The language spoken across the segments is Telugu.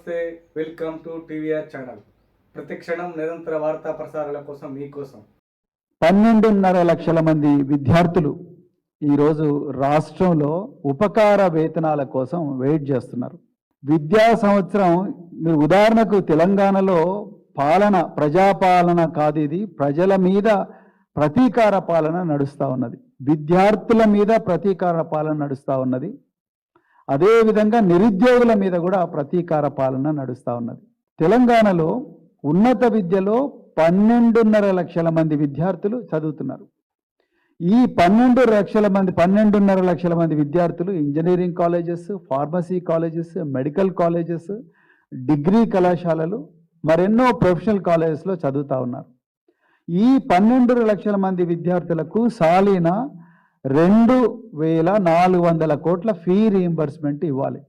నమస్తే, వెల్కమ్ టు టీవీఆర్ ఛానల్. ప్రతి క్షణం నిరంతర వార్తా ప్రసారాల కోసం మీకోసం 12.5 లక్షల మంది విద్యార్థులు ఈరోజు రాష్ట్రంలో ఉపకార వేతనాల కోసం వెయిట్ చేస్తున్నారు. విద్యా సంవత్సరం మీరు ఉదాహరణకు తెలంగాణలో ప్రజాపాలన కాదు, ఇది ప్రజల మీద ప్రతీకార పాలన నడుస్తూ ఉన్నది. విద్యార్థుల మీద ప్రతీకార పాలన నడుస్తూ ఉన్నది. అదేవిధంగా నిరుద్యోగుల మీద కూడా ప్రతీకార పాలన నడుస్తూ ఉన్నది. తెలంగాణలో ఉన్నత విద్యలో 12.5 లక్షల మంది విద్యార్థులు చదువుతున్నారు. ఈ 12.5 లక్షల మంది విద్యార్థులు engineering colleges, pharmacy colleges, medical colleges, degree కళాశాలలు, మరెన్నో ప్రొఫెషనల్ కాలేజెస్లో చదువుతూ ఉన్నారు. ఈ 12 లక్షల మంది విద్యార్థులకు సాలీన 2,400 కోట్ల ఫీ రీయింబర్స్మెంట్ ఇవ్వాలి.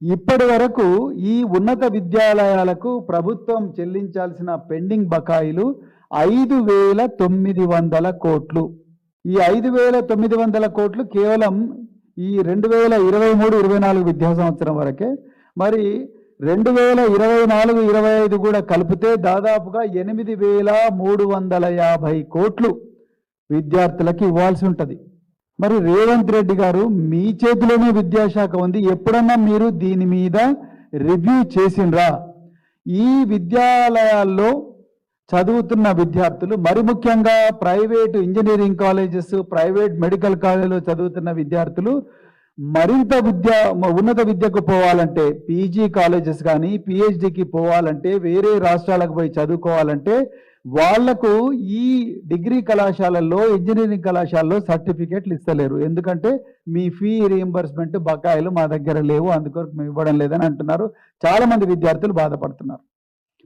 ఇప్పటి వరకు ఈ ఉన్నత విద్యాలయాలకు ప్రభుత్వం చెల్లించాల్సిన పెండింగ్ బకాయిలు 5,900 కోట్లు. ఈ 5,900 కోట్లు కేవలం ఈ 2023-24 విద్యా సంవత్సరం వరకే. మరి 2024-25 కూడా కలిపితే దాదాపుగా 8,350 కోట్లు విద్యార్థులకి ఇవ్వాల్సి ఉంటుంది. మరి రేవంత్ రెడ్డి గారు, మీ చేతిలోనే విద్యాశాఖ ఉంది, ఎప్పుడన్నా మీరు దీని మీద రివ్యూ చేసిండ్రా? ఈ విద్యాలయాల్లో చదువుతున్న విద్యార్థులు, మరి ముఖ్యంగా private engineering colleges, private medical కాలేజీలో చదువుతున్న విద్యార్థులు మరింత ఉన్నత విద్యకు పోవాలంటే, పీజీ కాలేజెస్ కానీ పిహెచ్డికి పోవాలంటే, వేరే రాష్ట్రాలకు పోయి చదువుకోవాలంటే వాళ్లకు ఈ డిగ్రీ కళాశాలల్లో, ఇంజనీరింగ్ కళాశాలలో సర్టిఫికేట్లు ఇస్తలేరు. ఎందుకంటే మీ ఫీ రీయింబర్స్మెంట్ బకాయిలు మా దగ్గర లేవు, అందుకొరకు మేము ఇవ్వడం లేదని అంటున్నారు. చాలా మంది విద్యార్థులు బాధపడుతున్నారు.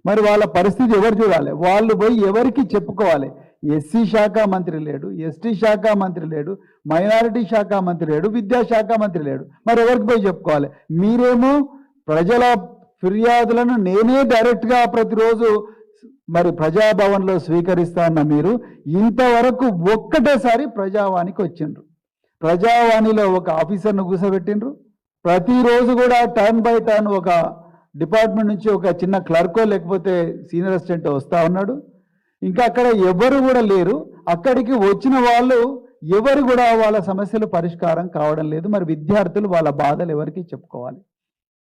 మరి వాళ్ళ పరిస్థితి ఎవరు చూడాలి? వాళ్ళు పోయి ఎవరికి చెప్పుకోవాలి? ఎస్సీ శాఖ మంత్రి లేడు, ఎస్టీ శాఖ మంత్రి లేడు, మైనారిటీ శాఖ మంత్రి లేడు, విద్యాశాఖ మంత్రి లేడు. మరి ఎవరికి పోయి చెప్పుకోవాలి? మీరేమో ప్రజల ఫిర్యాదులను నేనే డైరెక్ట్గా ప్రతిరోజు మరి ప్రజాభవన్లో స్వీకరిస్తా ఉన్న మీరు ఇంతవరకు ఒక్కటేసారి ప్రజావాణికి వచ్చిండ్రు. ప్రజావాణిలో ఒక ఆఫీసర్ను కూర్చోబెట్టిండ్రు. ప్రతిరోజు కూడా టర్న్ బై టర్న్ ఒక డిపార్ట్మెంట్ నుంచి ఒక చిన్న క్లర్కో లేకపోతే సీనియర్ అసిస్టెంట్ వస్తూ ఉన్నాడు. ఇంకా అక్కడ ఎవరు కూడా లేరు. అక్కడికి వచ్చిన వాళ్ళు ఎవరు కూడా వాళ్ళ సమస్యలు పరిష్కారం కావడం లేదు. మరి విద్యార్థులు వాళ్ళ బాధలు ఎవరికి చెప్పుకోవాలి?